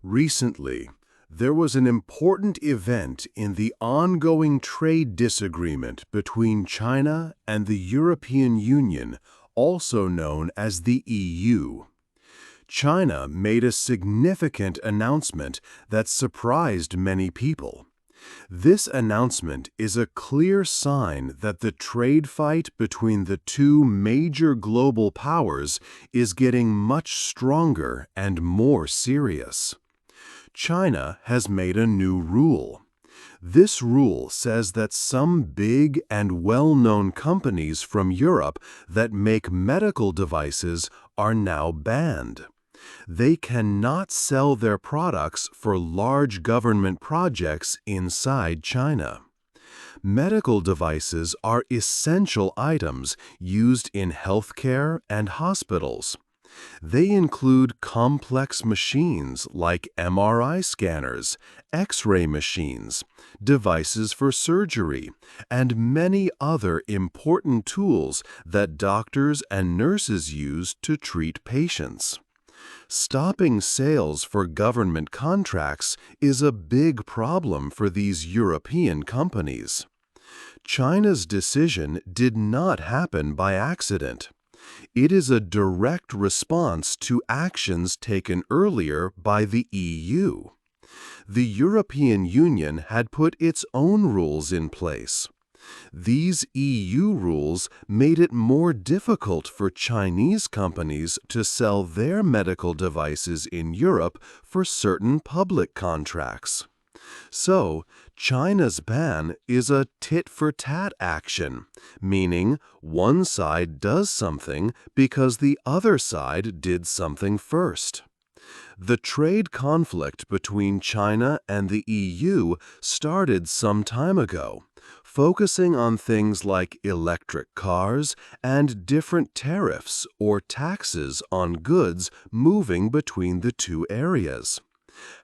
Recently, there was an important event in the ongoing trade disagreement between China and the European Union, also known as the EU. China made a significant announcement that surprised many people. This announcement is a clear sign that the trade fight between the two major global powers is getting much stronger and more serious. China has made a new rule. This rule says that some big and well-known companies from Europe that make medical devices are now banned. They cannot sell their products for large government projects inside China. Medical devices are essential items used in healthcare and hospitals. They include complex machines like MRI scanners, X-ray machines, devices for surgery, and many other important tools that doctors and nurses use to treat patients. Stopping sales for government contracts is a big problem for these European companies. China's decision did not happen by accident. It is a direct response to actions taken earlier by the EU. The European Union had put its own rules in place. These EU rules made it more difficult for Chinese companies to sell their medical devices in Europe for certain public contracts. So, China's ban is a tit-for-tat action, meaning one side does something because the other side did something first. The trade conflict between China and the EU started some time ago, focusing on things like electric cars and different tariffs or taxes on goods moving between the two areas.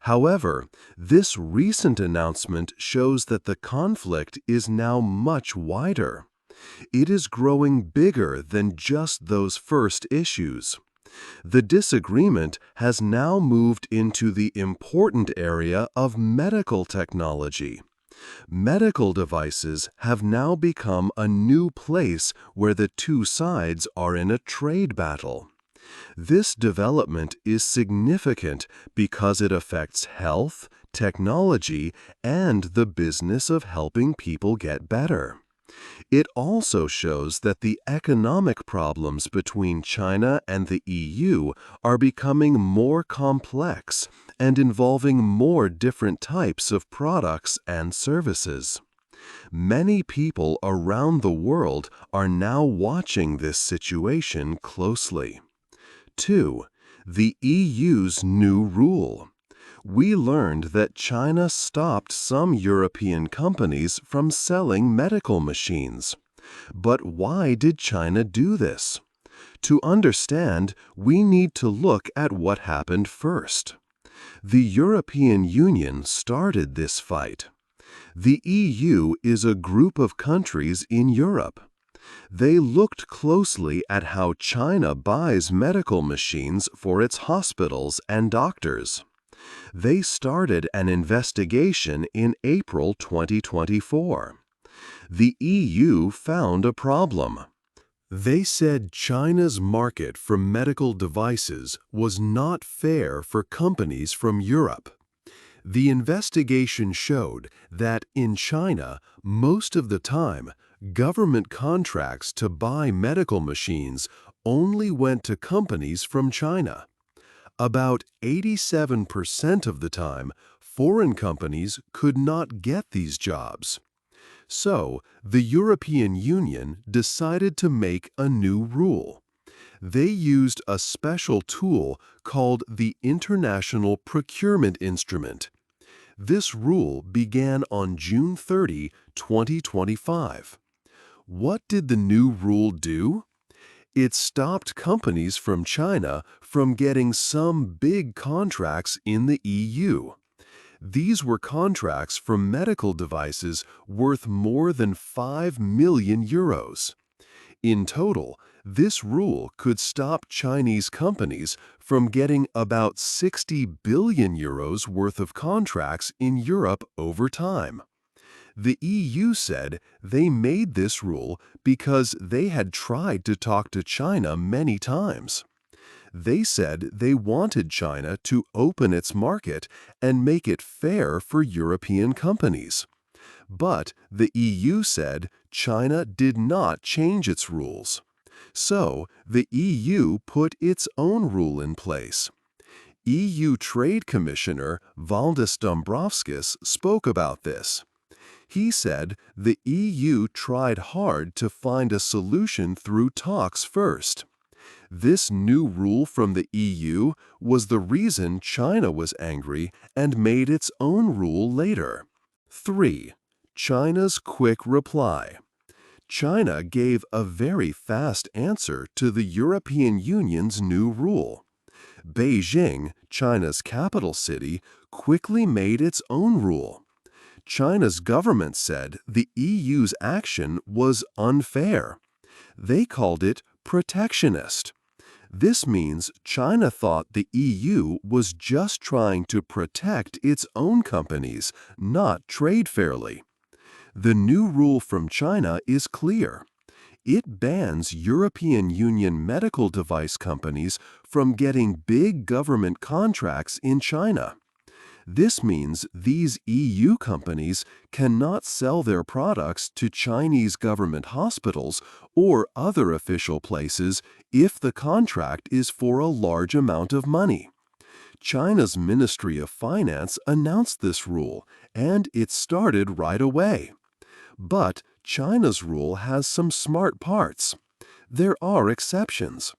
However, this recent announcement shows that the conflict is now much wider. It is growing bigger than just those first issues. The disagreement has now moved into the important area of medical technology. Medical devices have now become a new place where the two sides are in a trade battle. This development is significant because it affects health, technology, and the business of helping people get better. It also shows that the economic problems between China and the EU are becoming more complex and involving more different types of products and services. Many people around the world are now watching this situation closely. 2. The EU's new rule. We learned that China stopped some European companies from selling medical machines. But why did China do this? To understand, we need to look at what happened first. The European Union started this fight. The EU is a group of countries in Europe. They looked closely at how China buys medical machines for its hospitals and doctors. They started an investigation in April 2024. The EU found a problem. They said China's market for medical devices was not fair for companies from Europe. The investigation showed that in China, most of the time, government contracts to buy medical machines only went to companies from China. About 87% of the time, foreign companies could not get these jobs. So, the European Union decided to make a new rule. They used a special tool called the International Procurement Instrument. This rule began on June 30, 2025. What did the new rule do? It stopped companies from China from getting some big contracts in the EU. These were contracts for medical devices worth more than 5 million euros. In total, This rule could stop Chinese companies from getting about 60 billion euros worth of contracts in Europe over time. The EU said they made this rule because they had tried to talk to China many times. They said they wanted China to open its market and make it fair for European companies. But the EU said China did not change its rules. So the EU put its own rule in place. EU Trade Commissioner Valdis Dombrovskis spoke about this. He said the EU tried hard to find a solution through talks first. This new rule from the EU was the reason China was angry and made its own rule later. 3. China's quick reply. China gave a very fast answer to the European Union's new rule. Beijing, China's capital city, quickly made its own rule. China's government said the EU's action was unfair. They called it protectionist. This means China thought the EU was just trying to protect its own companies, not trade fairly. The new rule from China is clear. It bans European Union medical device companies from getting big government contracts in China. This means these EU companies cannot sell their products to Chinese government hospitals or other official places if the contract is for a large amount of money. China's Ministry of Finance announced this rule, and it started right away. But China's rule has some smart parts. There are exceptions.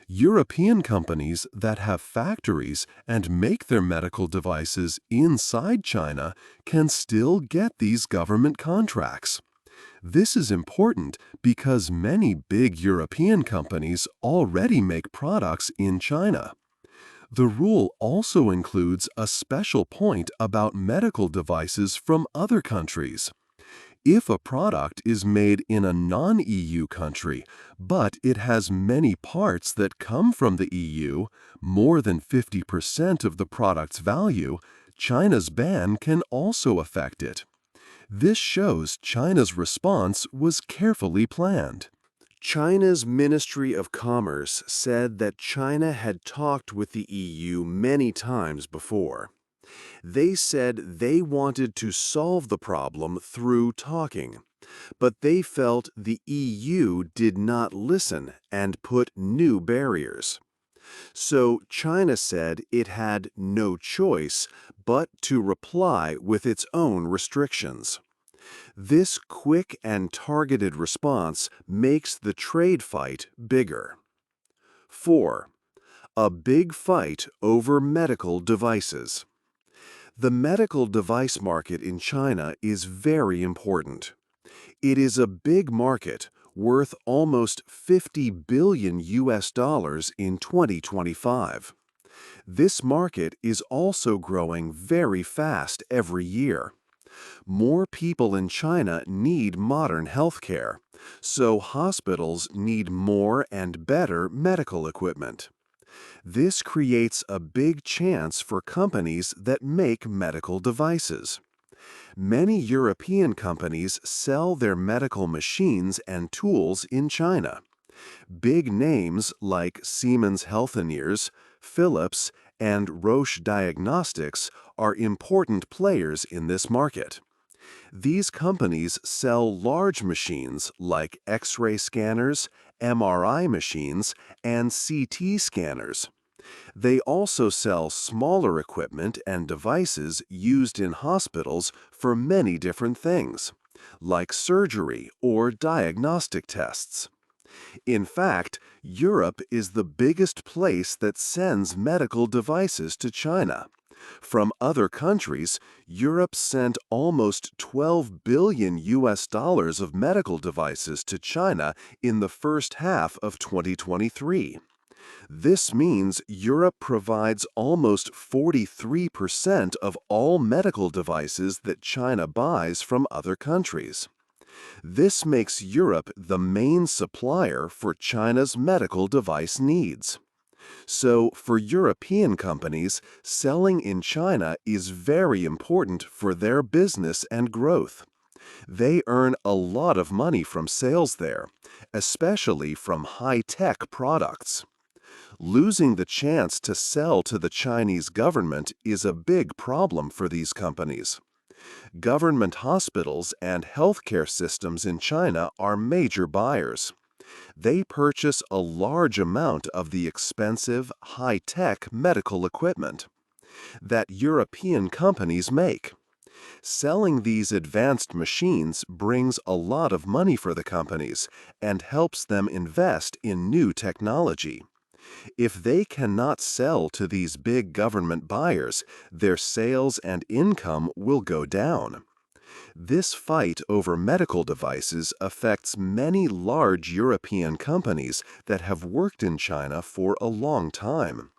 European companies that have factories and make their medical devices inside China can still get these government contracts. This is important because many big European companies already make products in China. The rule also includes a special point about medical devices from other countries. If a product is made in a non-EU country, but it has many parts that come from the EU, more than 50% of the product's value, China's ban can also affect it. This shows China's response was carefully planned. China's Ministry of Commerce said that China had talked with the EU many times before. They said they wanted to solve the problem through talking, but they felt the EU did not listen and put new barriers. So China said it had no choice but to reply with its own restrictions. This quick and targeted response makes the trade fight bigger. 4. A big fight over medical devices. The medical device market in China is very important. It is a big market worth almost $50 billion in 2025. This market is also growing very fast every year. More people in China need modern healthcare, so hospitals need more and better medical equipment. This creates a big chance for companies that make medical devices. Many European companies sell their medical machines and tools in China. Big names like Siemens Healthineers, Philips, and Roche Diagnostics are important players in this market. These companies sell large machines like X-ray scanners, MRI machines, and CT scanners. They also sell smaller equipment and devices used in hospitals for many different things, like surgery or diagnostic tests. In fact, Europe is the biggest place that sends medical devices to China. From other countries, Europe sent almost $12 billion of medical devices to China in the first half of 2023. This means Europe provides almost 43% of all medical devices that China buys from other countries. This makes Europe the main supplier for China's medical device needs. So, for European companies, selling in China is very important for their business and growth. They earn a lot of money from sales there, especially from high-tech products. Losing the chance to sell to the Chinese government is a big problem for these companies. Government hospitals and healthcare systems in China are major buyers. They purchase a large amount of the expensive, high-tech medical equipment that European companies make. Selling these advanced machines brings a lot of money for the companies and helps them invest in new technology. If they cannot sell to these big government buyers, their sales and income will go down. This fight over medical devices affects many large European companies that have worked in China for a long time.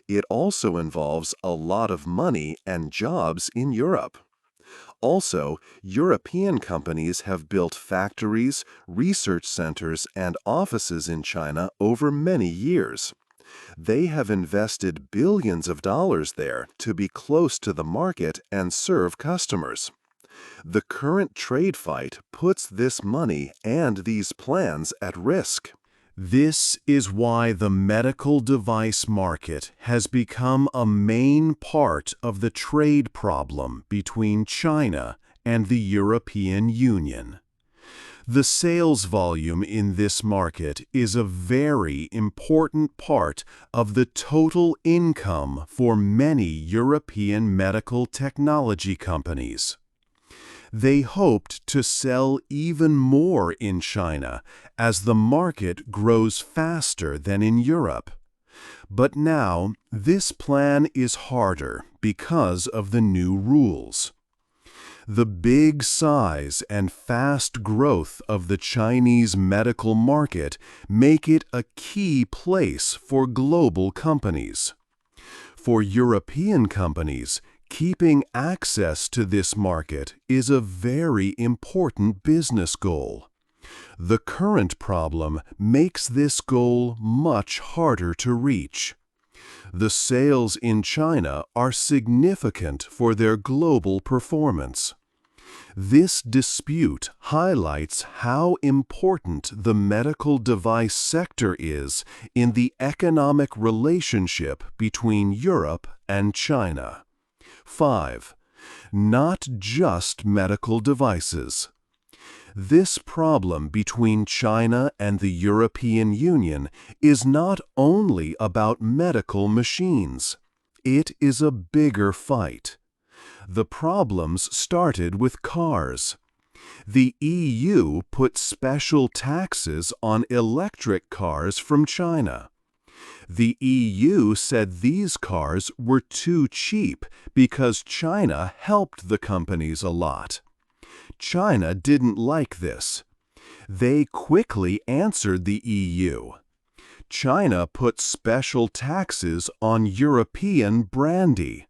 It also involves a lot of money and jobs in Europe. Also, European companies have built factories, research centers, and offices in China over many years. They have invested billions of dollars there to be close to the market and serve customers. The current trade fight puts this money and these plans at risk. This is why the medical device market has become a main part of the trade problem between China and the European Union. The sales volume in this market is a very important part of the total income for many European medical technology companies. They hoped to sell even more in China as the market grows faster than in Europe. But now, this plan is harder because of the new rules. The big size and fast growth of the Chinese medical market make it a key place for global companies. For European companies, keeping access to this market is a very important business goal. The current problem makes this goal much harder to reach. The sales in China are significant for their global performance. This dispute highlights how important the medical device sector is in the economic relationship between Europe and China. 5. Not just medical devices. This problem between China and the European Union is not only about medical machines. It is a bigger fight. The problems started with cars. The EU put special taxes on electric cars from China. The EU said these cars were too cheap because China helped the companies a lot. China didn't like this. They quickly answered the EU. China put special taxes on European brandy.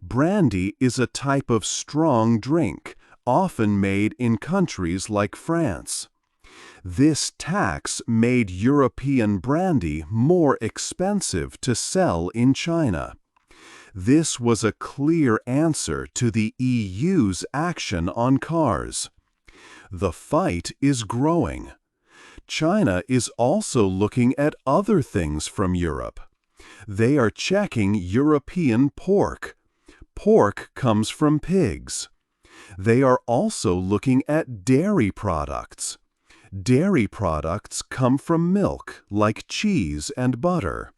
Brandy is a type of strong drink, often made in countries like France. This tax made European brandy more expensive to sell in China. This was a clear answer to the EU's action on cars. The fight is growing. China is also looking at other things from Europe. They are checking European pork. Pork comes from pigs. They are also looking at dairy products. Dairy products come from milk, like cheese and butter.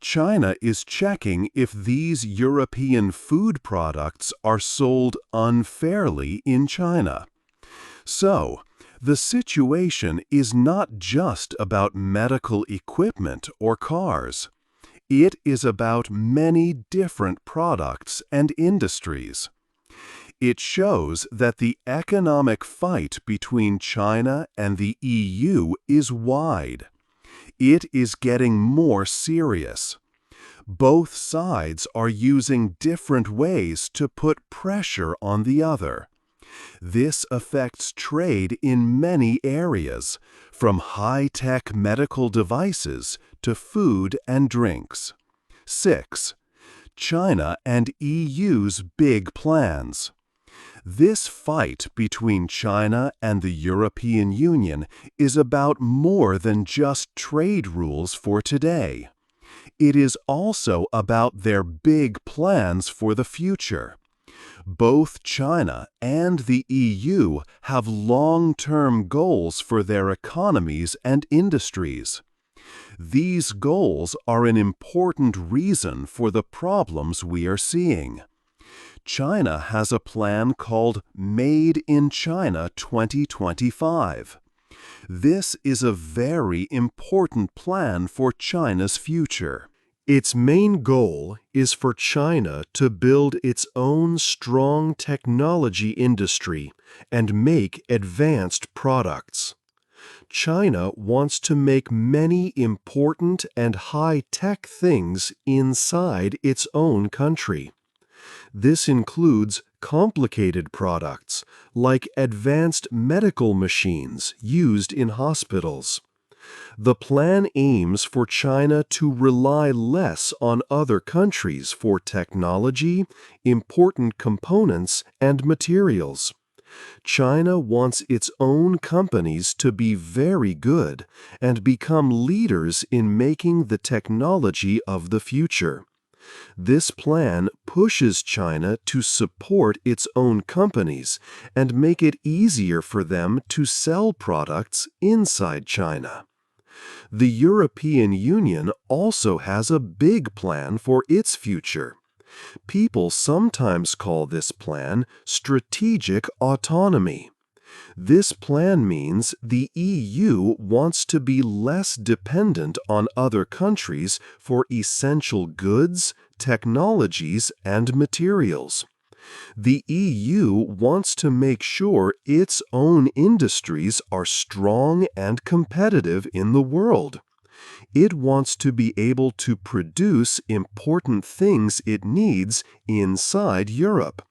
China is checking if these European food products are sold unfairly in China. So, the situation is not just about medical equipment or cars. It is about many different products and industries. It shows that the economic fight between China and the EU is wide. It is getting more serious. Both sides are using different ways to put pressure on the other. This affects trade in many areas, from high-tech medical devices to food and drinks. 6. China and EU's big plans. This fight between China and the European Union is about more than just trade rules for today. It is also about their big plans for the future. Both China and the EU have long-term goals for their economies and industries. These goals are an important reason for the problems we are seeing. China has a plan called Made in China 2025. This is a very important plan for China's future. Its main goal is for China to build its own strong technology industry and make advanced products. China wants to make many important and high-tech things inside its own country. This includes complicated products like advanced medical machines used in hospitals. The plan aims for China to rely less on other countries for technology, important components, and materials. China wants its own companies to be very good and become leaders in making the technology of the future. This plan pushes China to support its own companies and make it easier for them to sell products inside China. The European Union also has a big plan for its future. People sometimes call this plan strategic autonomy. This plan means the EU wants to be less dependent on other countries for essential goods, technologies, and materials. The EU wants to make sure its own industries are strong and competitive in the world. It wants to be able to produce important things it needs inside Europe.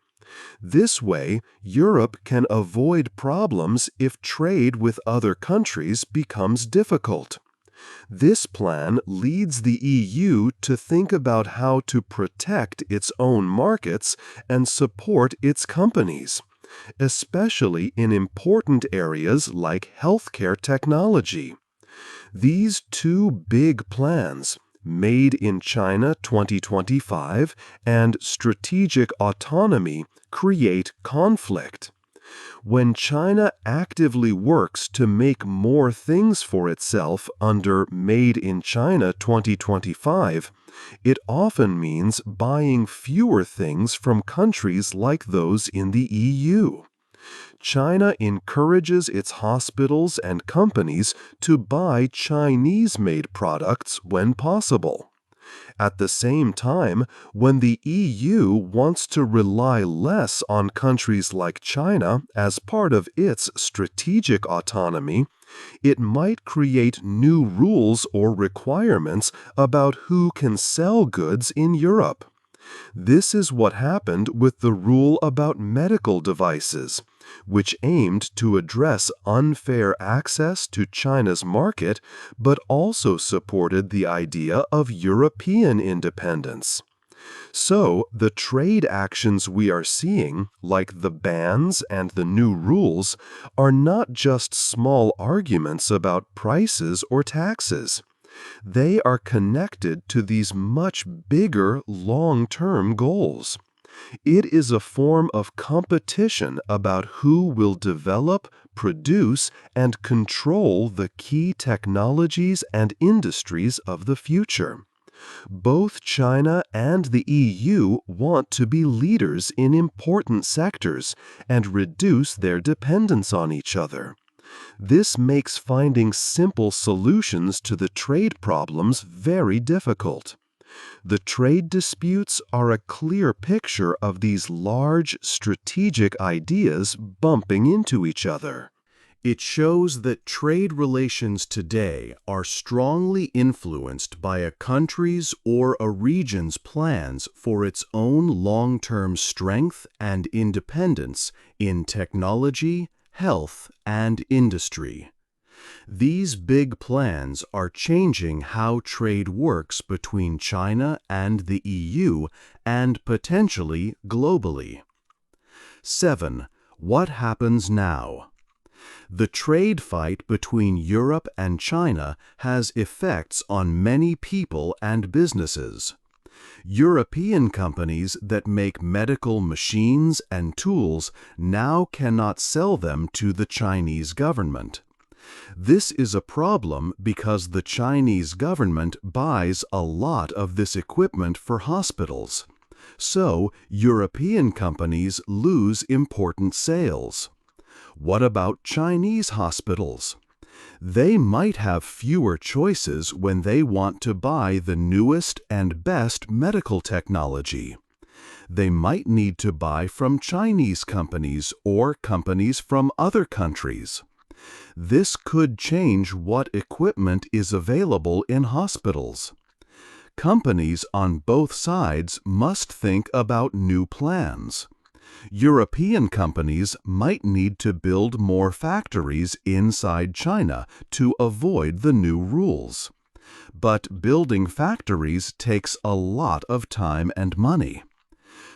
This way, Europe can avoid problems if trade with other countries becomes difficult. This plan leads the EU to think about how to protect its own markets and support its companies, especially in important areas like healthcare technology. These two big plans, Made in China 2025 and Strategic Autonomy, create conflict. When China actively works to make more things for itself under Made in China 2025, it often means buying fewer things from countries like those in the EU. China encourages its hospitals and companies to buy Chinese-made products when possible. At the same time, when the EU wants to rely less on countries like China as part of its strategic autonomy, it might create new rules or requirements about who can sell goods in Europe. This is what happened with the rule about medical devices, which aimed to address unfair access to China's market, but also supported the idea of European independence. So, the trade actions we are seeing, like the bans and the new rules, are not just small arguments about prices or taxes. They are connected to these much bigger long-term goals. It is a form of competition about who will develop, produce, and control the key technologies and industries of the future. Both China and the EU want to be leaders in important sectors and reduce their dependence on each other. This makes finding simple solutions to the trade problems very difficult. The trade disputes are a clear picture of these large strategic ideas bumping into each other. It shows that trade relations today are strongly influenced by a country's or a region's plans for its own long-term strength and independence in technology, health, and industry. These big plans are changing how trade works between China and the EU and potentially globally. 7. What happens now? The trade fight between Europe and China has effects on many people and businesses. European companies that make medical machines and tools now cannot sell them to the Chinese government. This is a problem because the Chinese government buys a lot of this equipment for hospitals. So, European companies lose important sales. What about Chinese hospitals? They might have fewer choices when they want to buy the newest and best medical technology. They might need to buy from Chinese companies or companies from other countries. This could change what equipment is available in hospitals. Companies on both sides must think about new plans. European companies might need to build more factories inside China to avoid the new rules. But building factories takes a lot of time and money.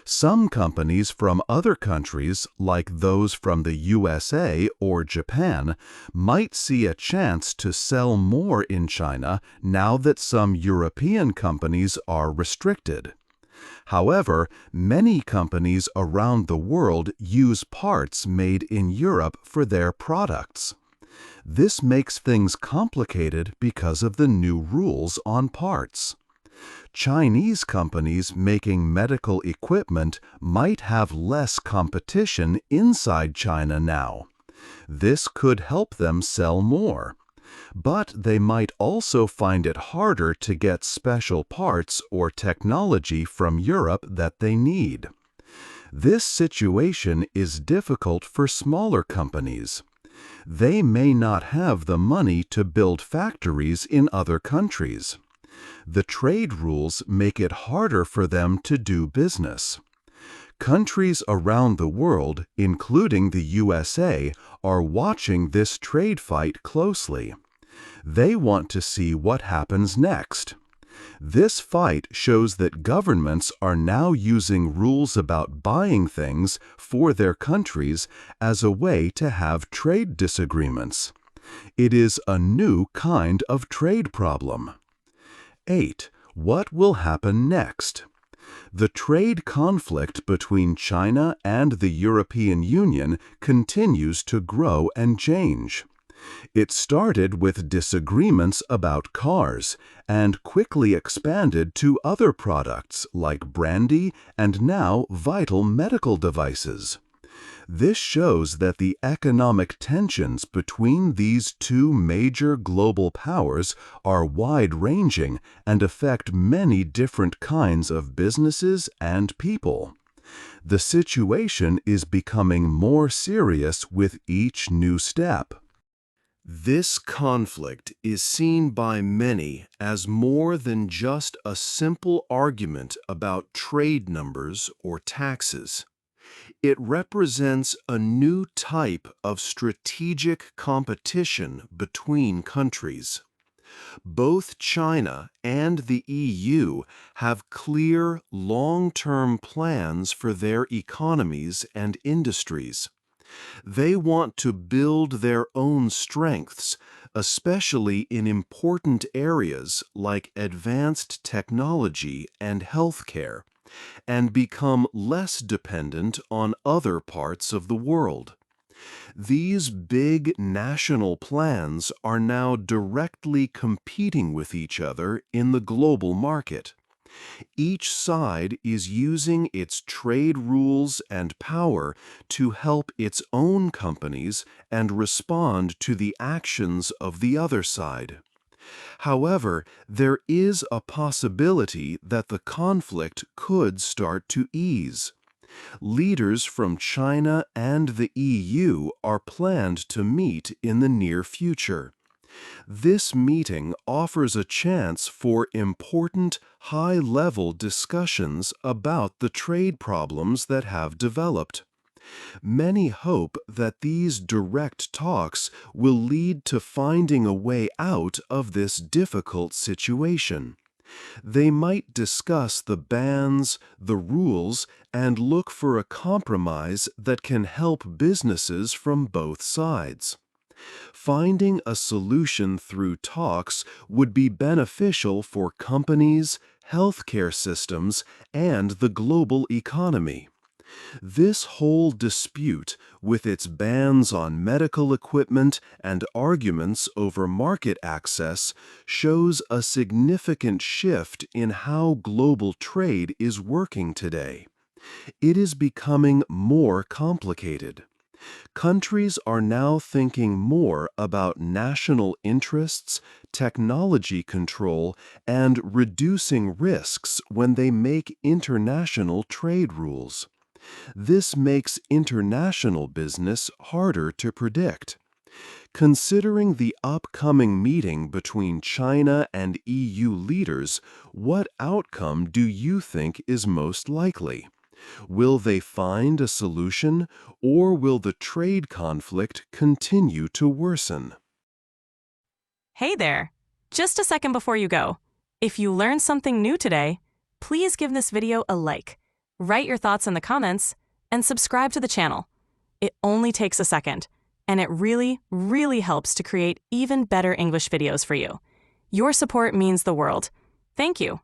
Some companies from other countries, like those from the USA or Japan, might see a chance to sell more in China now that some European companies are restricted. However, many companies around the world use parts made in Europe for their products. This makes things complicated because of the new rules on parts. Chinese companies making medical equipment might have less competition inside China now. This could help them sell more. But they might also find it harder to get special parts or technology from Europe that they need. This situation is difficult for smaller companies. They may not have the money to build factories in other countries. The trade rules make it harder for them to do business. Countries around the world, including the USA, are watching this trade fight closely. They want to see what happens next. This fight shows that governments are now using rules about buying things for their countries as a way to have trade disagreements. It is a new kind of trade problem. 8. What will happen next? The trade conflict between China and the European Union continues to grow and change. It started with disagreements about cars and quickly expanded to other products like brandy and now vital medical devices. This shows that the economic tensions between these two major global powers are wide-ranging and affect many different kinds of businesses and people. The situation is becoming more serious with each new step. This conflict is seen by many as more than just a simple argument about trade numbers or taxes. It represents a new type of strategic competition between countries. Both China and the EU have clear, long-term plans for their economies and industries. They want to build their own strengths, especially in important areas like advanced technology and healthcare, and become less dependent on other parts of the world. These big national plans are now directly competing with each other in the global market. Each side is using its trade rules and power to help its own companies and respond to the actions of the other side. However, there is a possibility that the conflict could start to ease. Leaders from China and the EU are planned to meet in the near future. This meeting offers a chance for important, high-level discussions about the trade problems that have developed. Many hope that these direct talks will lead to finding a way out of this difficult situation. They might discuss the bans, the rules, and look for a compromise that can help businesses from both sides. Finding a solution through talks would be beneficial for companies, healthcare systems, and the global economy. This whole dispute, with its bans on medical equipment and arguments over market access, shows a significant shift in how global trade is working today. It is becoming more complicated. Countries are now thinking more about national interests, technology control, and reducing risks when they make international trade rules. This makes international business harder to predict. Considering the upcoming meeting between China and EU leaders, what outcome do you think is most likely? Will they find a solution, or will the trade conflict continue to worsen? Hey there! Just a second before you go. If you learned something new today, please give this video a like, write your thoughts in the comments, and subscribe to the channel. It only takes a second, and it really, really helps to create even better English videos for you. Your support means the world. Thank you.